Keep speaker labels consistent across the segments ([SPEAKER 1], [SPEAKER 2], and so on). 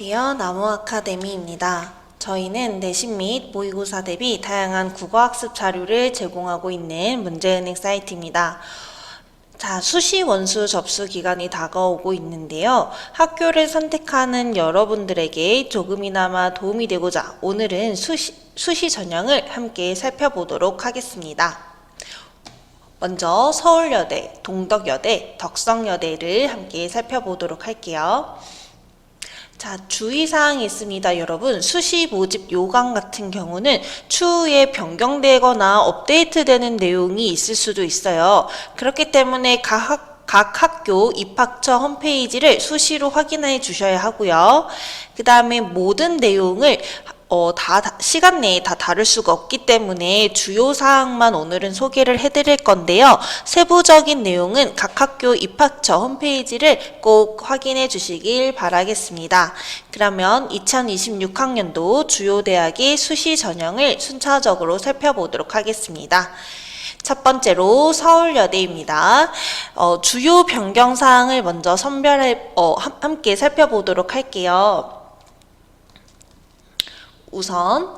[SPEAKER 1] 안녕하세요. 나무 아카데미입니다. 저희는 내신 및 모의고사 대비 다양한 국어학습 자료를 제공하고 있는 문제은행 사이트입니다. 자, 수시 원수 접수 기간이 다가오고 있는데요. 학교를 선택하는 여러분들에게 조금이나마 도움이 되고자 오늘은 수시 전형을 함께 살펴보도록 하겠습니다. 먼저 서울여대, 동덕여대, 덕성여대를 함께 살펴보도록 할게요. 자, 주의사항이 있습니다. 여러분, 수시 모집 요강 같은 경우는 추후에 변경되거나 업데이트되는 내용이 있을 수도 있어요. 그렇기 때문에 각 학교 입학처 홈페이지를 수시로 확인해 주셔야 하고요. 그 다음에 모든 내용을 시간 내에 다 다룰 수가 없기 때문에 주요 사항만 오늘은 소개를 해드릴 건데요. 세부적인 내용은 각 학교 입학처 홈페이지를 꼭 확인해 주시길 바라겠습니다. 그러면 2026학년도 주요 대학의 수시 전형을 순차적으로 살펴보도록 하겠습니다. 첫 번째로 서울여대입니다. 주요 변경사항을 먼저 함께 살펴보도록 할게요. 우선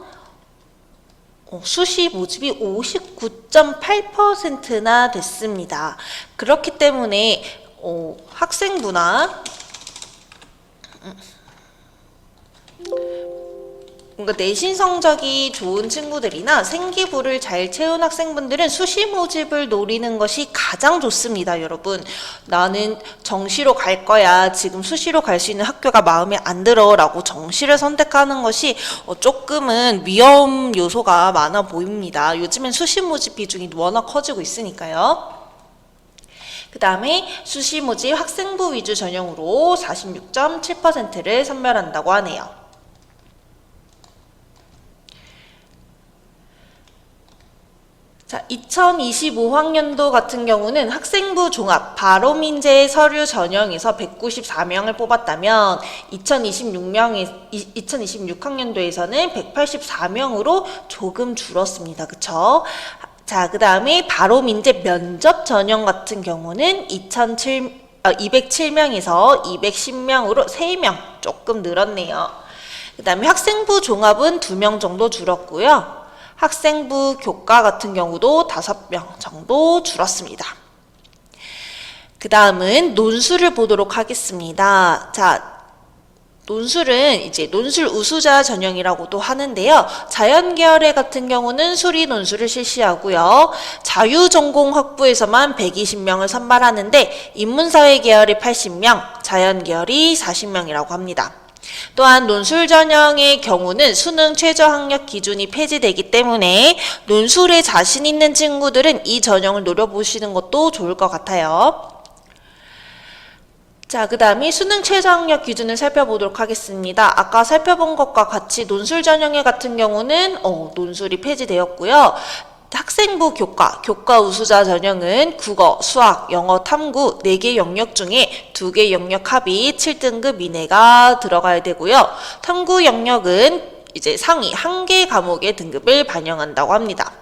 [SPEAKER 1] 수시 모집이 59.8%나 됐습니다. 그렇기 때문에 학생부나 뭔가 내신 성적이 좋은 친구들이나 생기부를 잘 채운 학생분들은 수시 모집을 노리는 것이 가장 좋습니다, 여러분. 나는 정시로 갈 거야. 지금 수시로 갈 수 있는 학교가 마음에 안 들어 라고 정시를 선택하는 것이 조금은 위험 요소가 많아 보입니다. 요즘엔 수시 모집 비중이 워낙 커지고 있으니까요. 그 다음에 수시 모집 학생부 위주 전형으로 46.7%를 선별한다고 하네요. 자, 2025학년도 같은 경우는 학생부 종합 바로민재 서류 전형에서 194명을 뽑았다면 2026학년도에서는 184명으로 조금 줄었습니다. 그쵸? 자, 그 다음에 바로민재 면접 전형 같은 경우는 207명에서 210명으로 3명 조금 늘었네요. 그 다음에 학생부 종합은 2명 정도 줄었고요. 학생부 교과 같은 경우도 5명 정도 줄었습니다. 그 다음은 논술을 보도록 하겠습니다. 자, 논술은 이제 논술 우수자 전형이라고도 하는데요. 자연계열의 같은 경우는 수리 논술을 실시하고요. 자유전공 학부에서만 120명을 선발하는데 인문사회 계열이 80명, 자연계열이 40명이라고 합니다. 또한 논술 전형의 경우는 수능 최저 학력 기준이 폐지되기 때문에 논술에 자신 있는 친구들은 이 전형을 노려보시는 것도 좋을 것 같아요. 자, 그 다음에 수능 최저 학력 기준을 살펴보도록 하겠습니다. 아까 살펴본 것과 같이 논술 전형의 같은 경우는 논술이 폐지되었고요. 학생부 교과 우수자 전형은 국어, 수학, 영어, 탐구 4개 영역 중에 2개 영역 합이 7등급 이내가 들어가야 되고요. 탐구 영역은 이제 상위 1개 과목의 등급을 반영한다고 합니다.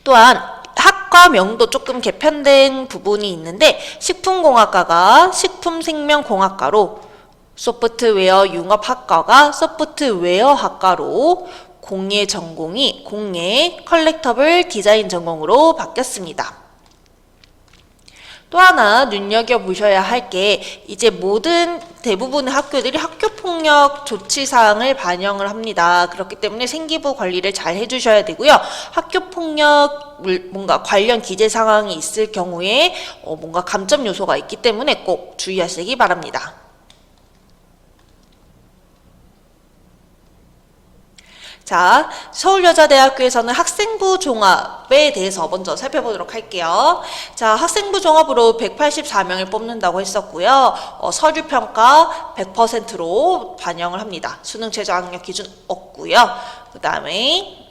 [SPEAKER 1] 또한 학과명도 조금 개편된 부분이 있는데 식품공학과가 식품생명공학과로, 소프트웨어 융합학과가 소프트웨어학과로, 공예 전공이 공예 컬렉터블 디자인 전공으로 바뀌었습니다. 또 하나 눈여겨보셔야 할 게 이제 대부분의 학교들이 학교폭력 조치사항을 반영을 합니다. 그렇기 때문에 생기부 관리를 잘 해주셔야 되고요. 학교폭력 뭔가 관련 기재 상황이 있을 경우에 뭔가 감점 요소가 있기 때문에 꼭 주의하시기 바랍니다. 자, 서울여자대학교에서는 학생부 종합에 대해서 먼저 살펴보도록 할게요. 자, 학생부 종합으로 184명을 뽑는다고 했었고요. 서류평가 100%로 반영을 합니다. 수능 최저 학력 기준 없고요. 그 다음에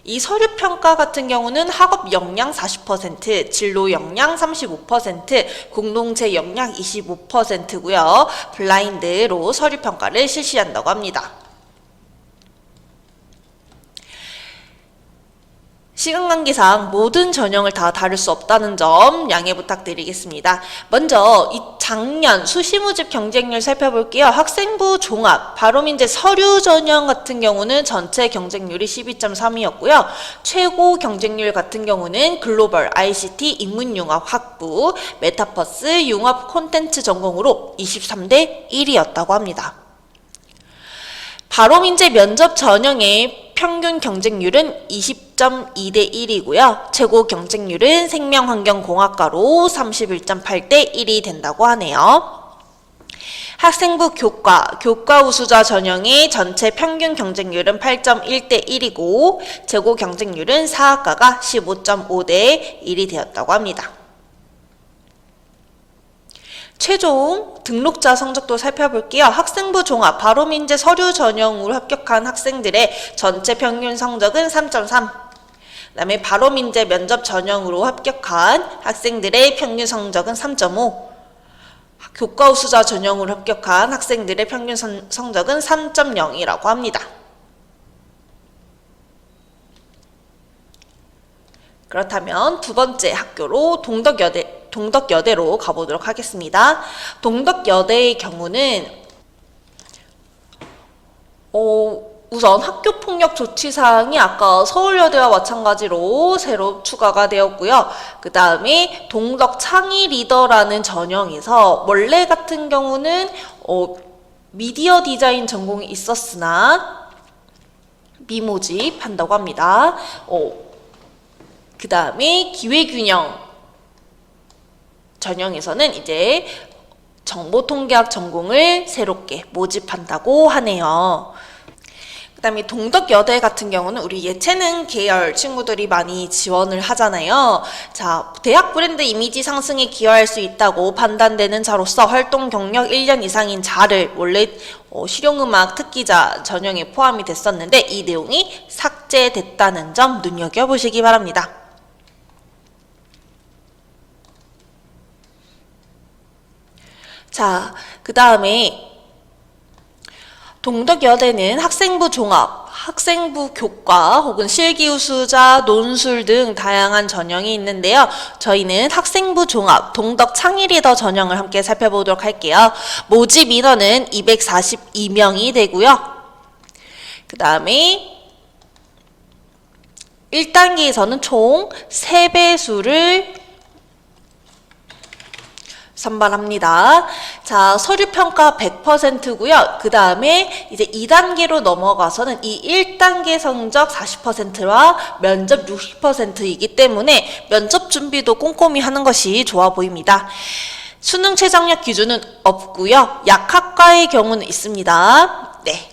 [SPEAKER 1] 이 서류평가 같은 경우는 학업 역량 40%, 진로 역량 35%, 공동체 역량 25%고요. 블라인드로 서류평가를 실시한다고 합니다. 시간 관계상 모든 전형을 다 다룰 수 없다는 점 양해 부탁드리겠습니다. 먼저 이 작년 수시모집 경쟁률 살펴볼게요. 학생부 종합, 바로민제 서류 전형 같은 경우는 전체 경쟁률이 12.3이었고요. 최고 경쟁률 같은 경우는 글로벌, ICT, 인문융합 학부, 메타버스, 융합 콘텐츠 전공으로 23대 1이었다고 합니다. 바로민제 면접 전형의 평균 경쟁률은 20.2대 1이고요. 최고 경쟁률은 생명환경공학과로 31.8대 1이 된다고 하네요. 학생부 교과 우수자 전형의 전체 평균 경쟁률은 8.1대 1이고 최고 경쟁률은 사학과가 15.5대 1이 되었다고 합니다. 최종 등록자 성적도 살펴볼게요. 학생부 종합, 바로민제 서류 전형으로 합격한 학생들의 전체 평균 성적은 3.3. 그 다음에 바로민제 면접 전형으로 합격한 학생들의 평균 성적은 3.5. 교과 우수자 전형으로 합격한 학생들의 평균 성적은 3.0이라고 합니다. 그렇다면 두 번째 학교로 동덕여대로 가보도록 하겠습니다. 동덕여대의 경우는 우선 학교폭력 조치사항이 아까 서울여대와 마찬가지로 새로 추가가 되었고요. 그 다음에 동덕창의 리더라는 전형에서 원래 같은 경우는 미디어 디자인 전공이 있었으나 미모집한다고 합니다. 그 다음에 기회균형 전형에서는 이제 정보통계학 전공을 새롭게 모집한다고 하네요. 그 다음에 동덕여대 같은 경우는 우리 예체능 계열 친구들이 많이 지원을 하잖아요. 자, 대학 브랜드 이미지 상승에 기여할 수 있다고 판단되는 자로서 활동 경력 1년 이상인 자를 원래 실용음악 특기자 전형에 포함이 됐었는데 이 내용이 삭제됐다는 점 눈여겨보시기 바랍니다. 자, 그 다음에 동덕여대는 학생부 종합, 학생부 교과 혹은 실기우수자, 논술 등 다양한 전형이 있는데요. 저희는 학생부 종합, 동덕 창의리더 전형을 함께 살펴보도록 할게요. 모집 인원은 242명이 되고요. 그 다음에 1단계에서는 총 3배수를 선발합니다. 자, 서류평가 100%고요. 그 다음에 이제 2단계로 넘어가서는 이 1단계 성적 40%와 면접 60%이기 때문에 면접 준비도 꼼꼼히 하는 것이 좋아 보입니다. 수능 최저학력 기준은 없고요. 약학과의 경우는 있습니다. 네.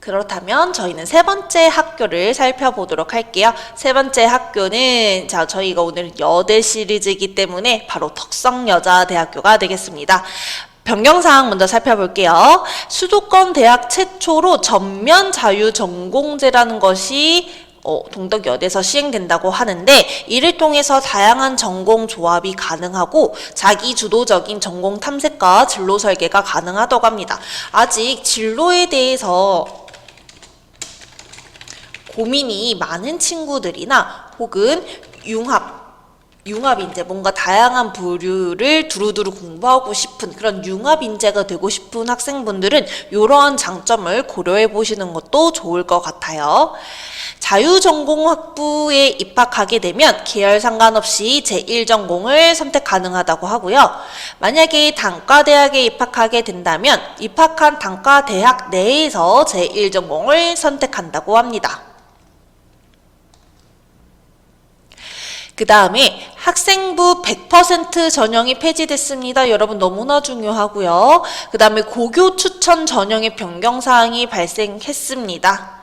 [SPEAKER 1] 그렇다면 저희는 세 번째 학교를 살펴보도록 할게요. 세 번째 학교는 저희가 오늘 여대 시리즈이기 때문에 바로 덕성여자대학교가 되겠습니다. 변경사항 먼저 살펴볼게요. 수도권 대학 최초로 전면 자유전공제라는 것이 동덕여대에서 시행된다고 하는데 이를 통해서 다양한 전공 조합이 가능하고 자기 주도적인 전공 탐색과 진로 설계가 가능하다고 합니다. 아직 진로에 대해서 고민이 많은 친구들이나 혹은 융합 인재, 뭔가 다양한 부류를 두루두루 공부하고 싶은 그런 융합 인재가 되고 싶은 학생분들은 이러한 장점을 고려해 보시는 것도 좋을 것 같아요. 자유전공학부에 입학하게 되면 계열 상관없이 제1전공을 선택 가능하다고 하고요. 만약에 단과대학에 입학하게 된다면 입학한 단과대학 내에서 제1전공을 선택한다고 합니다. 그 다음에 학생부 100% 전형이 폐지됐습니다. 여러분 너무나 중요하고요. 그 다음에 고교 추천 전형의 변경사항이 발생했습니다.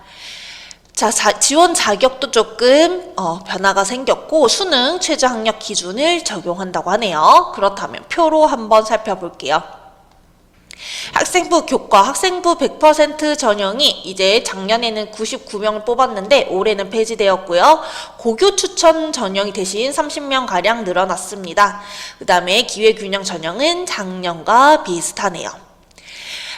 [SPEAKER 1] 자, 지원 자격도 조금 변화가 생겼고 수능 최저학력 기준을 적용한다고 하네요. 그렇다면 표로 한번 살펴볼게요. 학생부 교과, 학생부 100% 전형이 이제 작년에는 99명을 뽑았는데 올해는 폐지되었고요. 고교 추천 전형이 대신 30명가량 늘어났습니다. 그 다음에 기회균형 전형은 작년과 비슷하네요.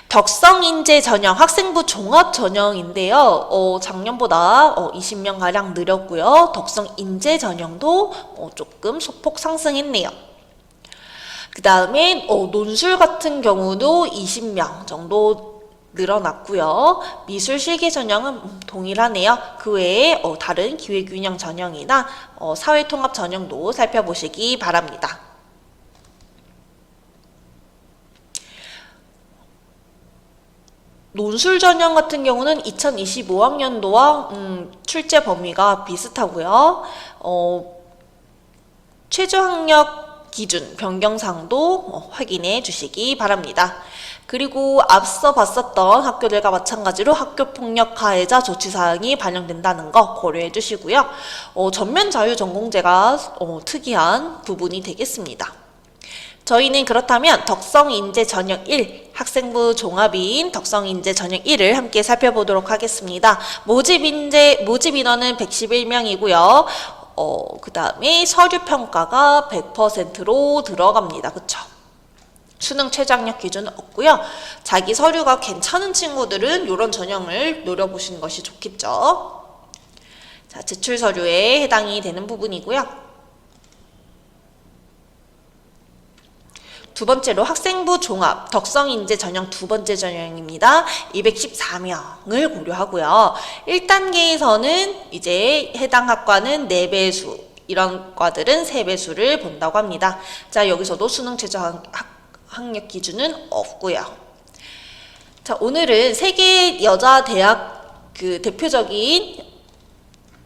[SPEAKER 1] 덕성인재 전형, 학생부 종합 전형인데요. 작년보다 20명가량 늘었고요. 덕성인재 전형도 조금 소폭 상승했네요. 그 다음에 논술 같은 경우도 20명 정도 늘어났고요. 미술 실기 전형은 동일하네요. 그 외에 다른 기회균형 전형이나 사회통합 전형도 살펴보시기 바랍니다. 논술 전형 같은 경우는 2025학년도와 출제 범위가 비슷하고요. 최저학력 기준 변경사항도 확인해 주시기 바랍니다. 그리고 앞서 봤었던 학교들과 마찬가지로 학교폭력 가해자 조치사항이 반영된다는 거 고려해 주시고요. 전면 자유 전공제가 특이한 부분이 되겠습니다. 저희는 그렇다면 덕성인재 전형 1, 학생부 종합인 덕성인재 전형 1을 함께 살펴보도록 하겠습니다. 모집 인원은 111명이고요. 그 다음에 서류평가가 100%로 들어갑니다. 그쵸? 수능 최저학력 기준은 없고요. 자기 서류가 괜찮은 친구들은 이런 전형을 노려보시는 것이 좋겠죠. 자, 제출 서류에 해당이 되는 부분이고요. 두 번째로 학생부 종합 덕성인재 전형 두 번째 전형입니다. 214명을 고려하고요. 1단계에서는 이제 해당 학과는 4배수, 이런 과들은 3배수를 본다고 합니다. 자, 여기서도 수능 최저 학력 기준은 없고요. 자, 오늘은 세계 여자 대학 대표적인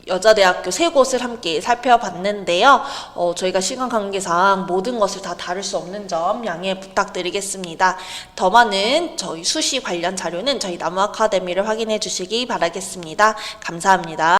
[SPEAKER 1] 여자대학교 3곳을 함께 살펴봤는데요. 저희가 시간 관계상 모든 것을 다 다룰 수 없는 점 양해 부탁드리겠습니다. 더 많은 저희 수시 관련 자료는 저희 나무 아카데미를 확인해 주시기 바라겠습니다. 감사합니다.